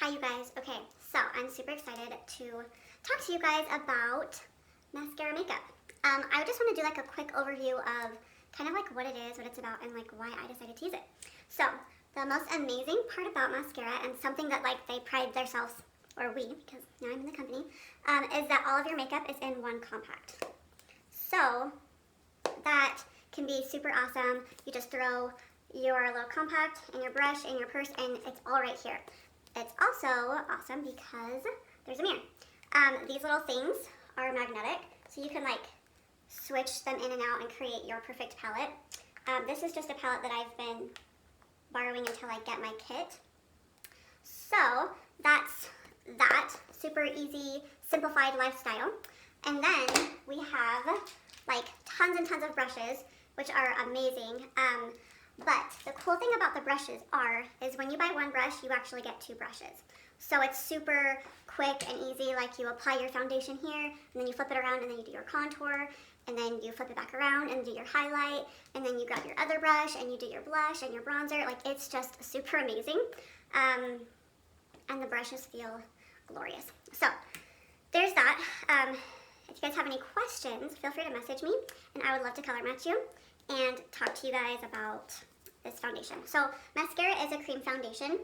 Hi you guys. Okay, so I'm super excited to talk to you guys about mascara makeup. I just want to do like a quick overview of kind of like what it is, what it's about, and like why I decided to use it. So the most amazing part about mascara, and something that like they pride themselves, or we, because now I'm in the company, is that all of your makeup is in one compact. So that can be super awesome. You just throw your little compact and your brush and your purse, and it's all right here. It's also awesome because there's a mirror. These little things are magnetic, so you can like switch them in and out and create your perfect palette. This is just a palette that I've been borrowing until I get my kit. So that's that, super easy, simplified lifestyle. And then we have like tons and tons of brushes, which are amazing. But the cool thing about the brushes is when you buy one brush, you actually get two brushes. So it's super quick and easy. Like you apply your foundation here, and then you flip it around, and then you do your contour, and then you flip it back around and do your highlight, and then you grab your other brush and you do your blush and your bronzer. Like it's just super amazing. And the brushes feel glorious. So there's that. If you guys have any questions, feel free to message me, and I would love to color match you and talk to you guys about this foundation. So mascara is a cream foundation,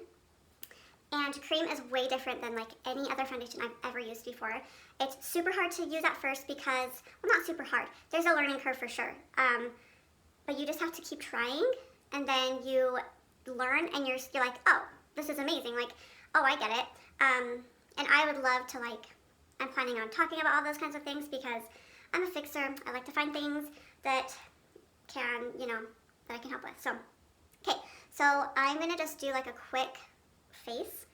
and cream is way different than like any other foundation I've ever used before. It's super hard to use at first because, well, not super hard. There's a learning curve for sure. But you just have to keep trying, and then you learn, and you're like, oh, this is amazing. Like, oh, I get it. And I would love to like, I'm planning on talking about all those kinds of things because I'm a fixer. I like to find things that can, that I can help with. So, okay, so I'm gonna just do like a quick face.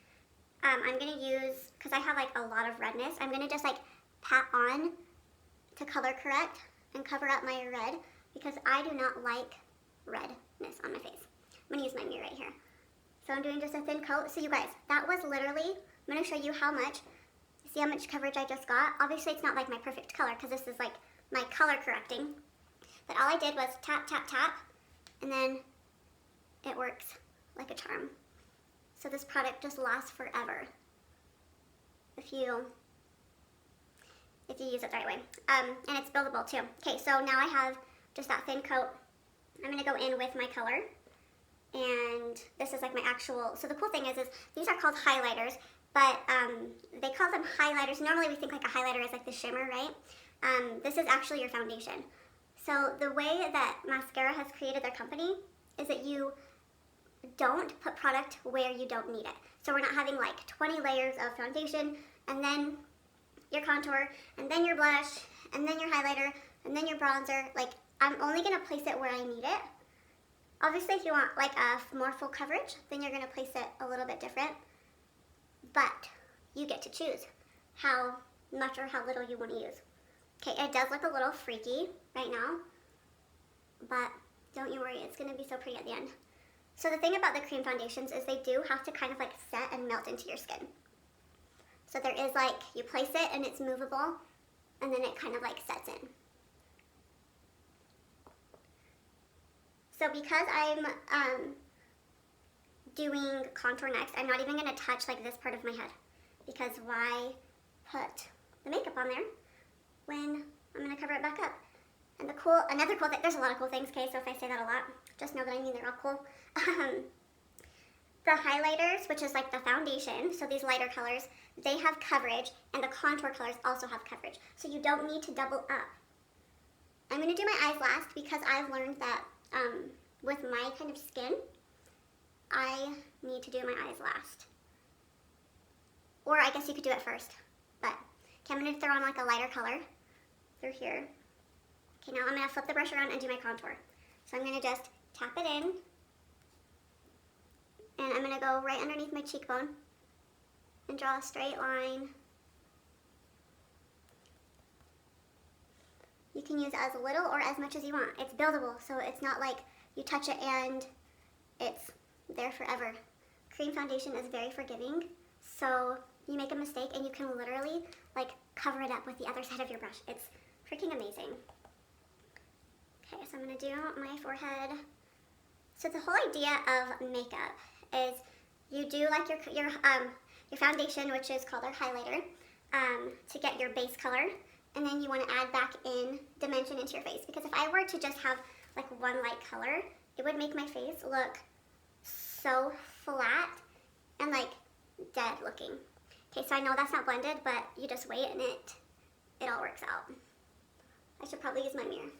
I'm gonna use, because I have like a lot of redness, I'm gonna just like pat on to color correct and cover up my red because I do not like redness on my face. I'm gonna use my mirror right here. So I'm doing just a thin coat. So you guys, that was literally, I'm gonna show you how much, see how much coverage I just got? Obviously it's not like my perfect color because this is like my color correcting. But all I did was tap, tap, tap, and then it works like a charm. So this product just lasts forever if you use it the right way. And it's buildable too. Okay, so now I have just that thin coat. I'm gonna go in with my color. And this is like my actual, so the cool thing is these are called highlighters, but they call them highlighters. Normally we think like a highlighter is like the shimmer, right? This is actually your foundation. So the way that Maskcara has created their company is that you don't put product where you don't need it. So we're not having like 20 layers of foundation, and then your contour, and then your blush, and then your highlighter, and then your bronzer. Like I'm only gonna place it where I need it. Obviously if you want like a more full coverage, then you're gonna place it a little bit different. But you get to choose how much or how little you wanna use. Okay, it does look a little freaky right now, but don't you worry, it's gonna be so pretty at the end. So the thing about the cream foundations is they do have to kind of like set and melt into your skin. So there is like, you place it and it's movable, and then it kind of like sets in. So because I'm doing contour next, I'm not even gonna touch like this part of my head, because why put the makeup on there when I'm gonna cover it back up? And another cool thing, there's a lot of cool things, okay, so if I say that a lot, just know that I mean they're all cool. The highlighters, which is like the foundation, so these lighter colors, they have coverage, and the contour colors also have coverage. So you don't need to double up. I'm gonna do my eyes last because I've learned that with my kind of skin, I need to do my eyes last. Or I guess you could do it first, but okay, I'm gonna throw on like a lighter color through here. Okay, now I'm gonna flip the brush around and do my contour. So I'm gonna just tap it in, and I'm gonna go right underneath my cheekbone and draw a straight line. You can use as little or as much as you want. It's buildable, so it's not like you touch it and it's there forever. Cream foundation is very forgiving, so you make a mistake and you can literally like cover it up with the other side of your brush. It's freaking amazing. Okay, so I'm gonna do my forehead. So the whole idea of makeup is you do like your foundation, which is called our highlighter, to get your base color. And then you want to add back in dimension into your face. Because if I were to just have like one light color, it would make my face look so flat and like dead looking. Okay, so I know that's not blended, but you just wait and it all works out. I should probably use my mirror.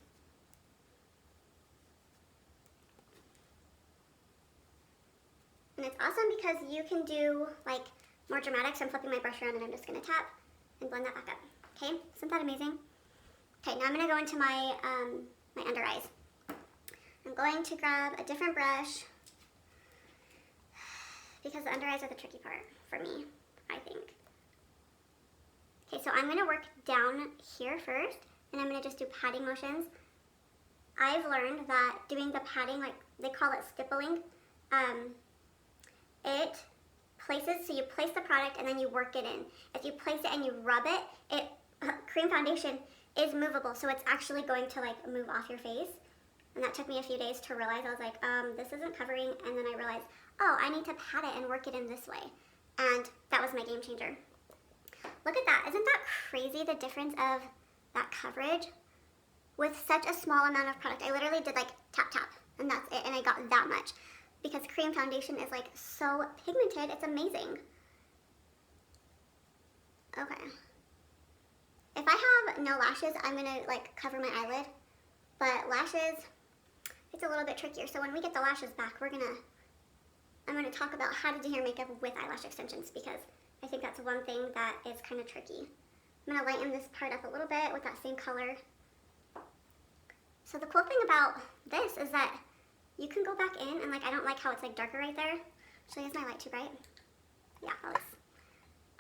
And it's awesome because you can do like more dramatic. So I'm flipping my brush around and I'm just gonna tap and blend that back up. Okay, isn't that amazing? Okay, now I'm gonna go into my, my under eyes. I'm going to grab a different brush because the under eyes are the tricky part for me, I think. Okay, so I'm gonna work down here first and I'm gonna just do patting motions. I've learned that doing the patting, like they call it stippling, it places, so you place the product and then you work it in. If you place it and you rub it, cream foundation is movable, so it's actually going to like move off your face. And that took me a few days to realize. I was like, this isn't covering, and then I realized, oh, I need to pat it and work it in this way. And that was my game changer. Look at that, isn't that crazy, the difference of that coverage with such a small amount of product? I literally did like tap tap, and that's it, and I got that much. Because cream foundation is like so pigmented, it's amazing. Okay. If I have no lashes, I'm gonna like cover my eyelid, but lashes, it's a little bit trickier. So when we get the lashes back, I'm gonna talk about how to do hair makeup with eyelash extensions because I think that's one thing that is kind of tricky. I'm gonna lighten this part up a little bit with that same color. So the cool thing about this is that you can go back in and like, I don't like how it's like darker right there. Actually, is my light too bright? Yeah, that looks,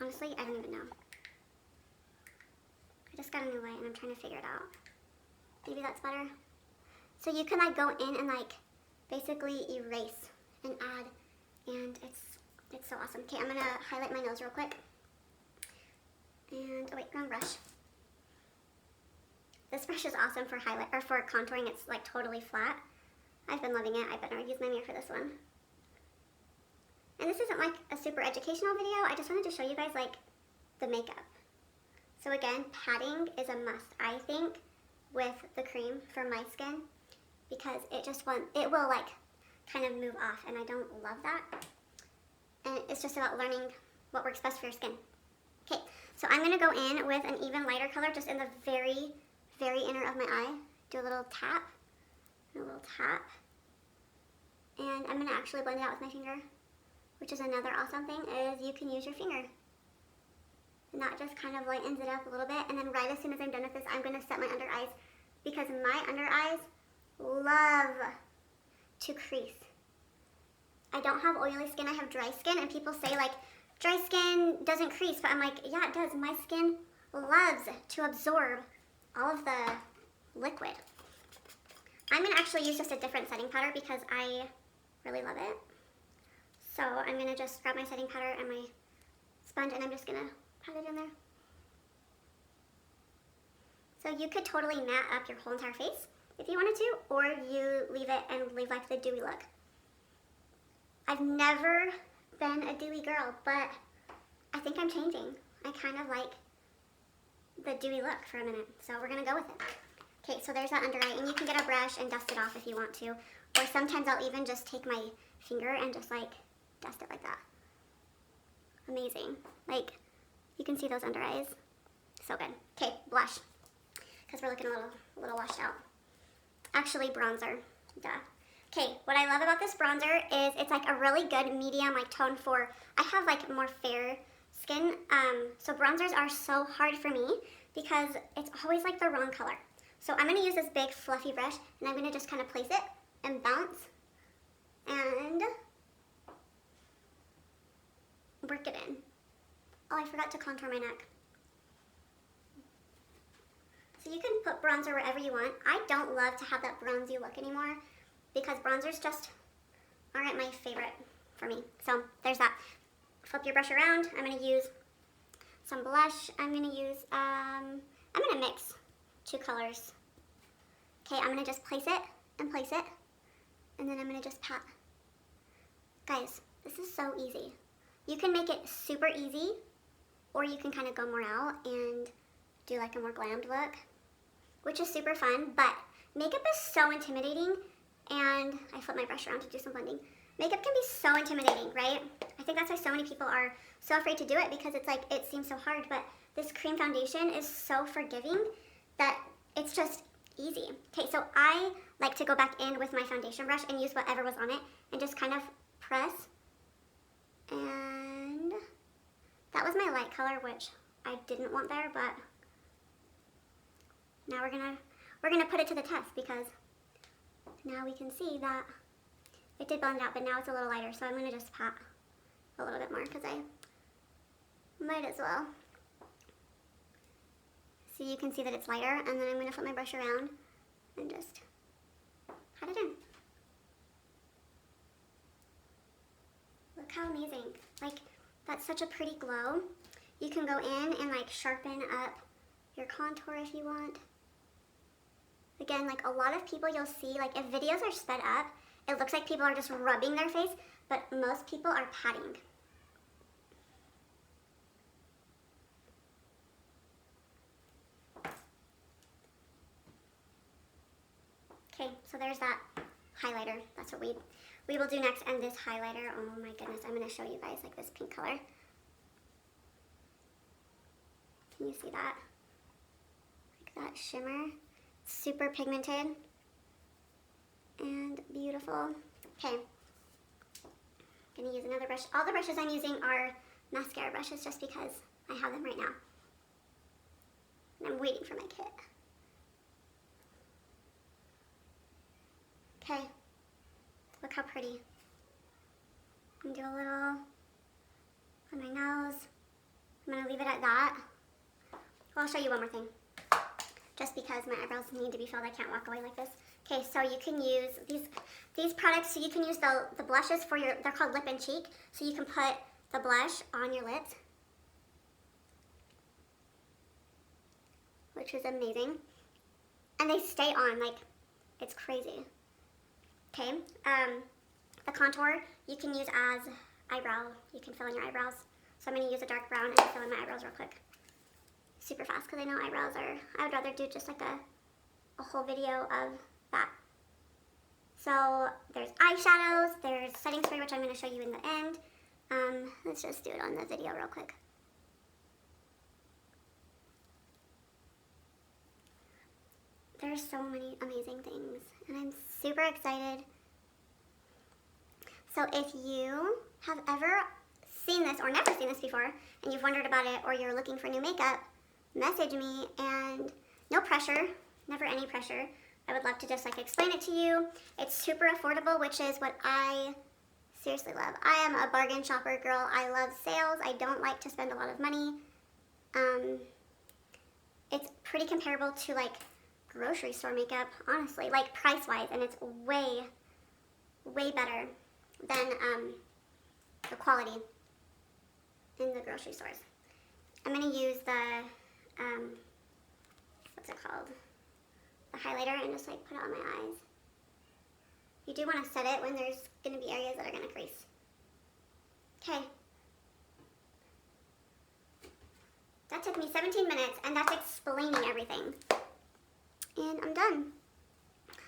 honestly, I don't even know. I just got a new light and I'm trying to figure it out. Maybe that's better. So you can like go in and like basically erase and add, and it's so awesome. Okay, I'm gonna highlight my nose real quick. And, oh wait, wrong brush. This brush is awesome for highlight, or for contouring. It's like totally flat. I've been loving it. I better use my mirror for this one. And this isn't like a super educational video. I just wanted to show you guys like the makeup. So again, patting is a must, I think, with the cream for my skin because it will like kind of move off, and I don't love that. And it's just about learning what works best for your skin. Okay, so I'm gonna go in with an even lighter color just in the very, very inner of my eye. Do a little tap. A little tap, and I'm going to actually blend it out with my finger, which is another awesome thing, is you can use your finger, and that just kind of lightens it up a little bit. And then right as soon as I'm done with this, I'm going to set my under eyes because my under eyes love to crease. I don't have oily skin, I have dry skin, and people say like dry skin doesn't crease, but I'm like, yeah, it does. My skin loves to absorb all of the liquid. I'm going to actually use just a different setting powder because I really love it. So I'm going to just grab my setting powder and my sponge, and I'm just going to pat it in there. So you could totally matte up your whole entire face if you wanted to, or you leave it and leave like the dewy look. I've never been a dewy girl, but I think I'm changing. I kind of like the dewy look for a minute, so we're going to go with it. Okay, so there's that under eye, and you can get a brush and dust it off if you want to. Or sometimes I'll even just take my finger and just like dust it like that. Amazing. Like, you can see those under eyes. So good. Okay, blush. Because we're looking a little washed out. Actually, bronzer. Duh. Okay, what I love about this bronzer is it's like a really good medium like tone for, I have like more fair skin. So bronzers are so hard for me because it's always like the wrong color. So I'm going to use this big fluffy brush, and I'm going to just kind of place it and bounce and work it in. Oh, I forgot to contour my neck. So you can put bronzer wherever you want. I don't love to have that bronzy look anymore because bronzers just aren't my favorite for me. So there's that. Flip your brush around. I'm going to use some blush. I'm going to use, I'm going to mix two colors. Okay, I'm going to just place it, and then I'm going to just pat. Guys, this is so easy. You can make it super easy, or you can kind of go more out and do like a more glammed look, which is super fun, but makeup is so intimidating, and I flip my brush around to do some blending. Makeup can be so intimidating, right? I think that's why so many people are so afraid to do it, because it's like, it seems so hard, but this cream foundation is so forgiving that it's just easy. Okay, so I like to go back in with my foundation brush and use whatever was on it and just kind of press. And that was my light color, which I didn't want there, but now we're gonna put it to the test, because now we can see that it did blend out, but now it's a little lighter, so I'm gonna just pat a little bit more because I might as well. So you can see that it's lighter, and then I'm gonna flip my brush around and just pat it in. Look how amazing. Like, that's such a pretty glow. You can go in and like sharpen up your contour if you want. Again, like a lot of people you'll see, like if videos are sped up, it looks like people are just rubbing their face, but most people are patting. Okay, so there's that highlighter. That's what we will do next. And this highlighter, oh my goodness, I'm going to show you guys like this pink color. Can you see that? Like that shimmer. Super pigmented and beautiful. Okay, I'm gonna use another brush. All the brushes I'm using are mascara brushes just because I have them right now. And I'm waiting for my kit. Okay, look how pretty. I'm gonna do a little on my nose. I'm gonna leave it at that. Well, I'll show you one more thing. Just because my eyebrows need to be filled, I can't walk away like this. Okay, so you can use these products. So you can use the blushes for your, they're called lip and cheek. So you can put the blush on your lips, which is amazing. And they stay on, like, it's crazy. Okay, the contour you can use as eyebrow. You can fill in your eyebrows. So I'm gonna use a dark brown and fill in my eyebrows real quick. Super fast, because I know eyebrows are, I would rather do just like a whole video of that. So there's eyeshadows, there's setting spray, which I'm going to show you in the end. Let's just do it on the video real quick. There's so many amazing things, and I'm super excited. So if you have ever seen this or never seen this before, and you've wondered about it, or you're looking for new makeup, message me, and no pressure, never any pressure. I would love to just like explain it to you. It's super affordable, which is what I seriously love. I am a bargain shopper girl. I love sales. I don't like to spend a lot of money. It's pretty comparable to like grocery store makeup, honestly, like price-wise, and it's way, way better than the quality in the grocery stores. I'm gonna use the what's it called? The highlighter, and just like put it on my eyes. You do want to set it when there's going to be areas that are going to crease. Okay. That took me 17 minutes, and that's explaining everything. And I'm done.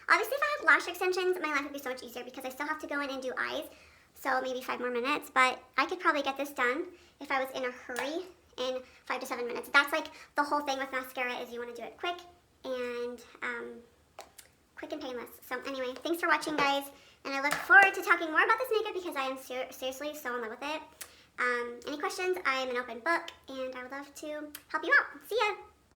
Obviously, if I had lash extensions, my life would be so much easier because I still have to go in and do eyes. So maybe 5 more minutes, but I could probably get this done if I was in a hurry in 5 to 7 minutes. That's like the whole thing with mascara, is you want to do it quick and painless. So anyway, thanks for watching, guys, and I look forward to talking more about this makeup because I am seriously so in love with it. Any questions? I am an open book, and I would love to help you out. See ya!